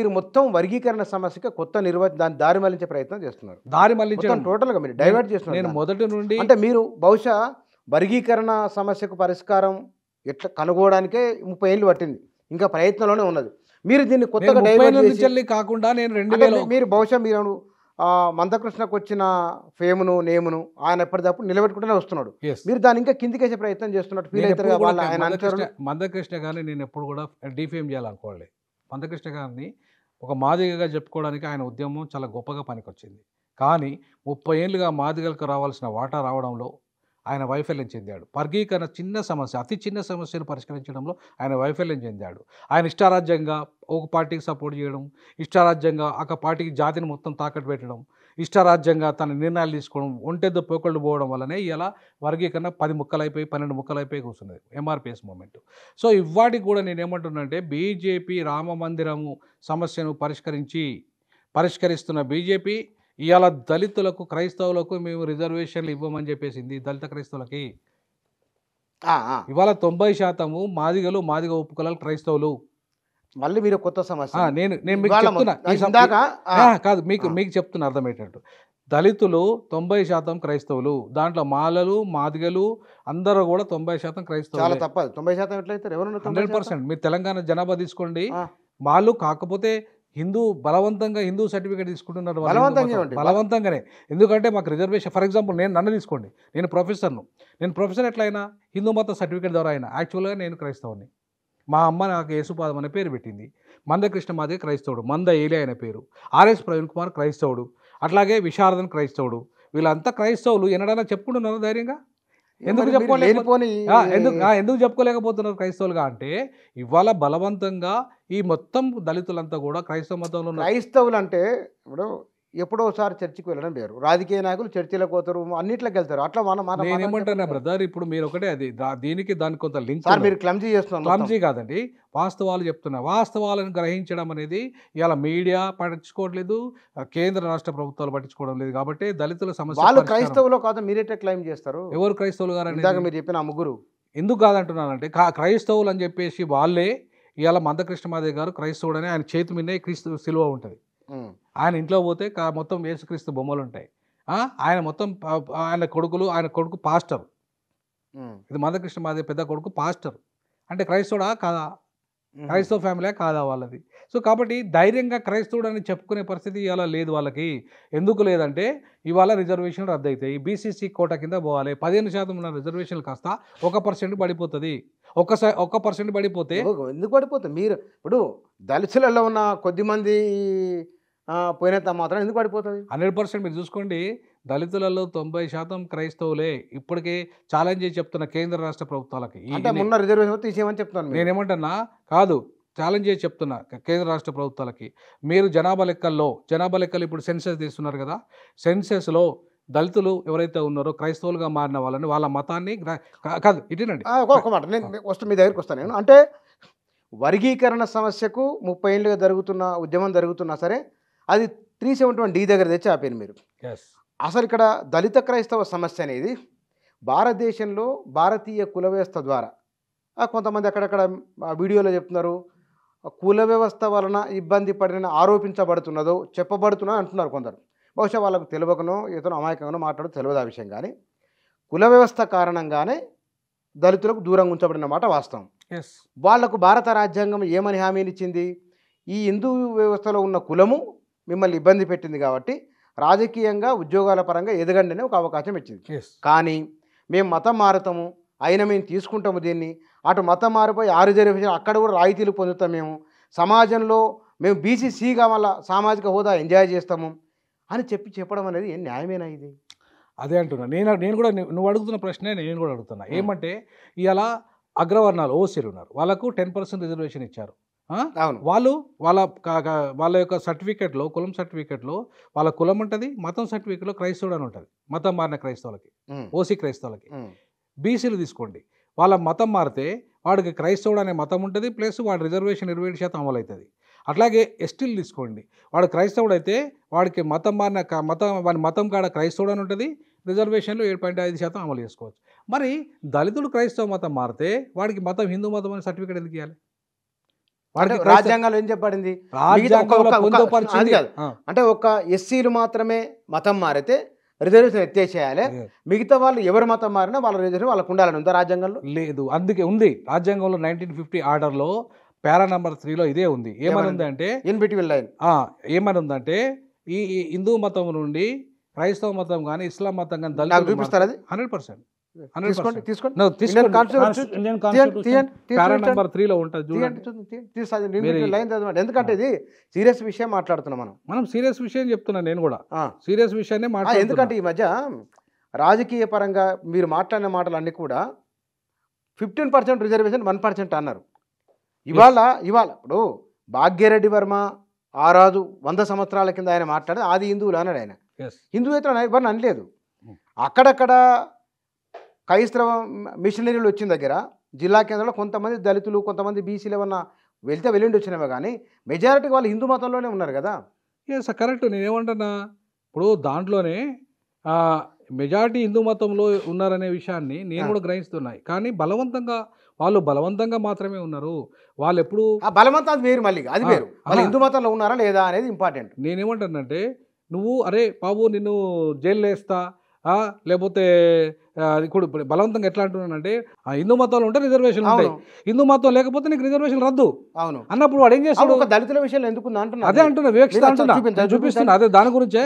మీరు మొత్తం వర్గీకరణ సమస్యకి కొత్త దాన్ని దారి మళ్లించే ప్రయత్నం చేస్తున్నారు. దారి మళ్లించడం టోటల్గా మీరు డైవర్ట్ చేస్తున్నారు. నేను మొదటి నుండి అంటే మీరు బహుశా వర్గీకరణ సమస్యకు పరిష్కారం ఎట్లా కనుగోవడానికే 30 ఏళ్ళు పట్టింది, ఇంకా ప్రయత్నంలోనే ఉన్నది. మీరు దీన్ని కొత్తగా డైవర్ట్ చేసి కాకుండా నేను 2000 మీరు బహుశా మీరు మందకృష్ణకు వచ్చిన ఫేమును నేమును ఆయన ఎప్పటికప్పుడు నిలబెట్టుకుంటూనే వస్తున్నాడు. మీరు దాన్ని ఇంకా కిందికేసే ప్రయత్నం చేస్తున్నట్టు ఫీల్ అవుతారు. మందకృష్ణ గారిని నేను ఎప్పుడు కూడా డిఫేమ్ చేయాలనుకోవాలి. మందకృష్ణ గారిని ఒక మాదిగగా చెప్పుకోవడానికి ఆయన ఉద్యమం చాలా గొప్పగా పనికొచ్చింది. కానీ 30 ఏళ్ళుగా మాదిగలకు రావాల్సిన వాటా రావడంలో ఆయన వైఫల్యం చెందాడు. వర్గీకరణ చిన్న సమస్య, అతి చిన్న సమస్యను పరిష్కరించడంలో ఆయన వైఫల్యం చెందాడు. ఆయన ఇష్టారాజ్యంగా ఒక పార్టీకి సపోర్ట్ చేయడం, ఇష్టారాజ్యంగా ఒక పార్టీకి జాతిని మొత్తం తాకట్టు పెట్టడం, ఇష్టారాజ్యంగా తన నిర్ణయాలు తీసుకోవడం, ఒంటెద్దు పోకళ్ళు పోవడం వల్లనే ఇలా వర్గీకరణ 10 ముక్కలైపోయి 12 ముక్కలైపోయి కూర్చున్నది ఎంఆర్పిఎస్ మూమెంట్. సో ఇవాటికి కూడా నేను ఏమంటున్నానంటే బీజేపీ రామ మందిరము సమస్యను పరిష్కరిస్తున్న బీజేపీ ఇవాళ దళితులకు క్రైస్తవులకు మేము రిజర్వేషన్లు ఇవ్వమని చెప్పేసింది. దళిత క్రైస్తవులకి ఇవాళ 90% మాదిగలు, మాదిగ ఉపకులాలు క్రైస్తవులు. మళ్ళీ మీరు కొత్త సమస్య నేను మీకు చెప్తున్నా కాదు, మీకు చెప్తున్నా అర్థమయ్యేటట్టు. దళితులు 90% క్రైస్తవులు, దాంట్లో మాలలు మాదిగలు అందరూ కూడా 90% క్రైస్తవులు. చాలా తప్పదు. 90% ఎట్లయితే 100%. మీరు తెలంగాణ జనాభా తీసుకోండి, వాళ్ళు కాకపోతే బలవంతంగా హిందూ సర్టిఫికేట్ తీసుకుంటున్నారు బలవంతంగానే. ఎందుకంటే మాకు రిజర్వేషన్, ఫర్ ఎగ్జాంపుల్ నన్ను తీసుకోండి, నేను ప్రొఫెసర్ ఎట్లయినా హిందూ మత సర్టిఫికేట్ ద్వారా అయినా. యాక్చువల్గా నేను క్రైస్తవుని, మా అమ్మ నాకు యేసుపాదం అనే పేరు పెట్టింది. మందకృష్ణ మాదిగ క్రైస్తవుడు, మంద ఏలి అయిన పేరు. ఆర్ఎస్ ప్రవీణ్ కుమార్ క్రైస్తవుడు, అట్లాగే విశారదన్ క్రైస్తవుడు. వీళ్ళంతా క్రైస్తవులు. ఎన్నడైనా చెప్పుకుంటున్నారు ధైర్యంగా? ఎందుకు చెప్పుకోలేకపోతున్నారు క్రైస్తవులుగా అంటే ఇవాళ బలవంతంగా ఈ మొత్తం దళితులంతా కూడా క్రైస్తవ మతంలో క్రైస్తవులు అంటే ఇప్పుడు ఎప్పుడోసారి చర్చికి వెళ్ళడం వేరు, రాజకీయ నాయకులు చర్చిలకు పోతారు, అన్నిట్లోకి వెళ్తారు. అట్లా నేను ఏమంటున్నా బ్రదర్, ఇప్పుడు మీరు ఒకటే అది దానికి కొంత లింక్. మీరు క్లమ్జీ చేస్తున్నారు. క్లమ్జీ కాదండి, వాస్తవాలు చెప్తున్నా. వాస్తవాలను గ్రహించడం అనేది ఇవాళ మీడియా పట్టించుకోవట్లేదు, కేంద్ర రాష్ట్ర ప్రభుత్వాలు పట్టించుకోవడం లేదు. కాబట్టి దళితుల సమస్య వాళ్ళు క్రైస్తవులు కాదు, మీరైతే క్లైమ్ చేస్తారు. ఎవరు క్రైస్తవులు గారు? మీరు చెప్పిన ముగ్గురు ఎందుకు కాదంటున్నానంటే క్రైస్తవులు అని చెప్పేసి వాళ్ళే ఇవాళ మందకృష్ణ మాదిగ గారు క్రైస్తవుడు అని ఆయన చేతి మీదే క్రీస్తు సిలువ ఉంటుంది. ఆయన ఇంట్లో పోతే మొత్తం యేసుక్రీస్తు బొమ్మలు ఉంటాయి. ఆయన మొత్తం ఆయన కొడుకు పాస్టర్. ఇది మందకృష్ణ మాదిగ పెద్ద కొడుకు పాస్టర్. అంటే క్రైస్తవుడా కాదా? క్రైస్తవ ఫ్యామిలీ కాదా వాళ్ళది? సో కాబట్టి ధైర్యంగా క్రైస్తవుడు అని చెప్పుకునే పరిస్థితి ఇవాళ లేదు వాళ్ళకి. ఎందుకు లేదంటే ఇవాళ రిజర్వేషన్లు రద్దు అవుతాయి, బీసీసీ కోటా కింద పోవాలి. 15% ఉన్న రిజర్వేషన్లు కాస్త 1% పడిపోతుంది. 1% పడిపోతే ఎందుకు పడిపోతుంది? మీరు ఇప్పుడు దళితులలో ఉన్న కొద్దిమంది పోయినంత మాత్రం ఎందుకు పడిపోతుంది? 100% మీరు చూసుకోండి, దళితులలో 90% క్రైస్తవులే. ఇప్పటికే ఛాలెంజ్ చేసి చెప్తున్న కేంద్ర రాష్ట్ర ప్రభుత్వాలకి, మొన్న రిజర్వేషన్ తీసేయమని చెప్తున్నాను. నేనేమంటున్నా కాదు, ఛాలెంజ్ చేసి చెప్తున్నా కేంద్ర రాష్ట్ర ప్రభుత్వాలకి, మీరు జనాభా లెక్కలు ఇప్పుడు సెన్సెస్ తీస్తున్నారు కదా, సెన్సెస్లో దళితులు ఎవరైతే ఉన్నారో క్రైస్తవులుగా మారిన వాళ్ళని, వాళ్ళ మతాన్ని కాదు ఇటునండి. ఒక మాట నేను మీ దగ్గరికి వస్తాను. నేను అంటే వర్గీకరణ సమస్యకు 30 ఏళ్ళుగా ఉద్యమం జరుగుతున్నా సరే అది 371D దగ్గర తెచ్చి ఆపారు మీరు. అసలు ఇక్కడ దళిత క్రైస్తవ సమస్య అనేది భారతదేశంలో భారతీయ కుల వ్యవస్థ ద్వారా, కొంతమంది అక్కడక్కడ వీడియోలో చెప్తున్నారు, కుల వ్యవస్థ వలన ఇబ్బంది పడిన ఆరోపించబడుతున్నదో చెప్పబడుతున్నదో అంటున్నారు కొందరు. బహుశా వాళ్ళకు తెలియకనో ఇతను అమాయకంగానో మాట్లాడో తెలియదు ఆ విషయం. కానీ కుల వ్యవస్థ కారణంగానే దళితులకు దూరంగా ఉంచబడిన మాట వాస్తవం. వాళ్లకు భారత రాజ్యాంగం ఏమని హామీనిచ్చింది? ఈ హిందూ వ్యవస్థలో ఉన్న కులము మిమ్మల్ని ఇబ్బంది పెట్టింది కాబట్టి రాజకీయంగా ఉద్యోగాల పరంగా ఎదగండి అని ఒక అవకాశం ఇచ్చింది. కానీ మేము మతం మారుతాము, అయినా మేము తీసుకుంటాము దీన్ని, అటు మతం మారిపోయి రిజర్వేషన్ అక్కడ కూడా రాయితీలు పొందుతాం, మేము సమాజంలో మేము బీసీసీగా మళ్ళీ సామాజిక హోదా ఎంజాయ్ చేస్తాము అని చెప్పడం అనేది ఏం న్యాయమేనా? ఇది అదే అంటున్నా. నేను కూడా నువ్వు అడుగుతున్న ప్రశ్నే నేను కూడా అడుగుతున్నా. ఏమంటే ఇలా అగ్రవర్ణాలు ఓసీలు ఉన్నారు, వాళ్ళకు 10% రిజర్వేషన్ ఇచ్చారు. వాళ్ళ యొక్క సర్టిఫికేట్లో, కులం సర్టిఫికేట్లో వాళ్ళ కులం ఉంటుంది, మతం సర్టిఫికేట్లో క్రైస్తవుడు అని ఉంటుంది. మతం మారిన క్రైస్తవులకి, ఓసీ క్రైస్తవులకి. బీసీలు తీసుకోండి, వాళ్ళ మతం మారితే వాడికి క్రైస్తవుడు అనే మతం ఉంటుంది, ప్లస్ వాడి రిజర్వేషన్ 27% అమలు అవుతుంది. అట్లాగే ఎస్టీలు తీసుకోండి, వాడు క్రైస్తవుడు అయితే వాడికి వాడి మతం కాడ క్రైస్తవుడు అని ఉంటుంది, రిజర్వేషన్లు 7.5% అమలు చేసుకోవచ్చు. మరి దళితుడు క్రైస్తవ మతం మారితే వాడికి హిందూ మతం అనే సర్టిఫికేట్ ఎందుకు ఇవ్వాలి? వాడికి రాజ్యాంగంలో ఏం చెప్పబడింది? రాజ్యాంగంలో అది పొందుపరిచింది. కాదు. అంటే ఒక ఎస్సీలు మాత్రమే మతం మారితే రిజర్వేషన్ ఎత్తేసేయాలి, మిగతా వాళ్ళు ఎవరు మతం మారినా వాళ్ళ రిజర్వేషన్ వాళ్ళకు ఉండాలని ఉందా రాజ్యాంగంలో? లేదు, అందుకే ఉంది రాజ్యాంగంలో 1950 ఆర్డర్లో పారా నెంబర్ 3లో ఇదే ఉంది. ఏమని ఉందంటే ఇన్ బిట్వీన్ లైన్ ఏమని ఉందంటే ఈ హిందూ మతం నుండి క్రైస్తవ మతం కానీ ఇస్లాం మతం కానీ నాకు దళితులు చూపిస్తారు అది 100%. తీసుకోండి తీసుకోండి No, తీసుకోండి. Constitution. Indian తీయండి, Constitution తీయండి, పారా తీయండి. నెంబర్ 3లో ఉంటుంది చూడండి. లైన్ చదవండి, ఎందుకంటే ఇది సీరియస్ విషయం మాట్లాడుతున్నాం మనం సీరియస్ విషయం చెప్తున్నాను, నేను కూడా ఆ. సీరియస్ విషయాన్ని ఎందుకంటే మాట్లాడుతున్నా. ఈ మధ్య రాజకీయ పరంగా మీరు మాట్లాడిన మాటలన్నీ కూడా 15% రిజర్వేషన్ 1% అన్నారు. ఇవాళ ఇప్పుడు భాగ్యరెడ్డి వర్మ ఆ రాజు 100 సంవత్సరాల కింద ఆయన మాట్లాడి ఆది హిందువులు అన్నాడు. ఆయన Yes. హిందూ అయితే ఎవరిని అనలేదు. అక్కడక్కడ క్రైస్తవ మిషనరీలు వచ్చిన దగ్గర జిల్లా కేంద్రంలో కొంతమంది దళితులు కొంతమంది బీసీలు ఏమన్నా వెళ్ళిండి వచ్చినవే, కానీ మెజారిటీ వాళ్ళు హిందూ మతంలోనే ఉన్నారు కదా. Yes correct. నేనేమంటున్నా, ఇప్పుడు దాంట్లోనే మెజారిటీ హిందూ మతంలో ఉన్నారనే విషయాన్ని నేను కూడా గ్రహిస్తున్నాయి, కానీ వాళ్ళు బలవంతంగా మాత్రమే ఉన్నారు. వాళ్ళు ఎప్పుడు ఆ బలవంతం అది వేరు, మళ్ళీ అది వేరు. వాళ్ళు హిందూ మతంలో ఉన్నారా లేదా అనేది ఇంపార్టెంట్. నేనేమంటానంటే, నువ్వు అరే బాబు నిన్ను జైల్లో వేస్తా లేకపోతే ఇప్పుడు బలవంతంగా ఎట్లా అంటున్నానంటే, హిందూ మతంలో ఉంటే రిజర్వేషన్ ఉంటాయి, హిందూ మతం లేకపోతే నీకు రిజర్వేషన్ రద్దు అవును అన్నప్పుడు వాడు ఏం చేస్తాడు? ఒక దళితుల విషయంలో ఎందుకు అంటున్నా, అదే అంటున్నా, వివక్షత అంటున్నా, చూపిస్తున్నా. అదే దాని గురించే,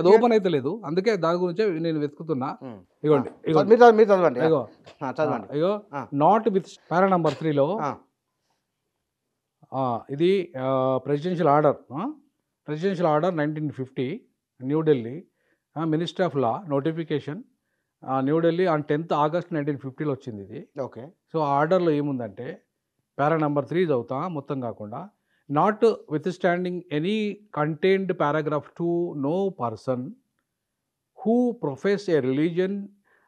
అది ఓపెన్ అయితే లేదు, అందుకే దాని గురించే నేను వెతుకుతున్నా. ఇగోండి మీరు చదవండి, చదవండి. ఇగో నాట్ విత్ పారా నెంబర్ 3లో ఇది presidential order 1950 New Delhi, ministry of law notification New Delhi on 10th August 1950లో వచ్చింది ఇది. ఓకే. సో ఆ ఆర్డర్లో ఏముందంటే పారా నెంబర్ 3 చదువుతా మొత్తం కాకుండా, notwithstanding any contained paragraph 2, no person who profess a religion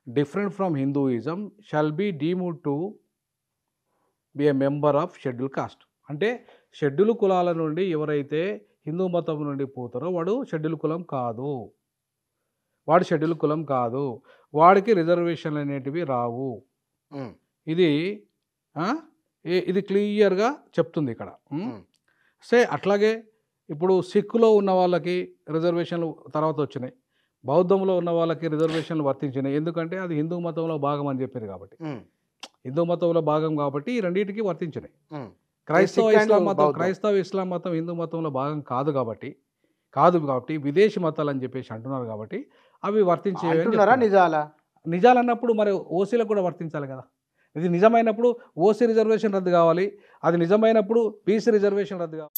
different from Hinduism shall be deemed to be a member of schedule caste. అంటే schedule కులాల నుండి ఎవరైతే హిందూ మతం నుండి పోతారో వాడు షెడ్యూల్ కులం కాదు, వాడికి రిజర్వేషన్లు అనేటివి రావు. ఇది క్లియర్గా చెప్తుంది ఇక్కడ. అట్లాగే ఇప్పుడు సిక్కులో ఉన్న వాళ్ళకి రిజర్వేషన్లు తర్వాత వచ్చినాయి, బౌద్ధంలో ఉన్న వాళ్ళకి రిజర్వేషన్లు వర్తించినాయి, ఎందుకంటే అది హిందూ మతంలో భాగం అని చెప్పారు కాబట్టి, హిందూ మతంలో భాగం కాబట్టి ఈ రెండింటికి వర్తించినాయి. క్రైస్తవ ఇస్లాం మతం హిందూ మతంలో భాగం కాదు కాబట్టి విదేశీ మతాలు అని చెప్పేసి అంటున్నారు కాబట్టి అవి వర్తించే. నిజాలన్నప్పుడు మరి ఓసీలకు కూడా వర్తించాలి కదా. ఇది నిజమైనప్పుడు ఓసీ రిజర్వేషన్ రద్దు కావాలి, అది నిజమైనప్పుడు బీసీ రిజర్వేషన్ రద్దు కావాలి.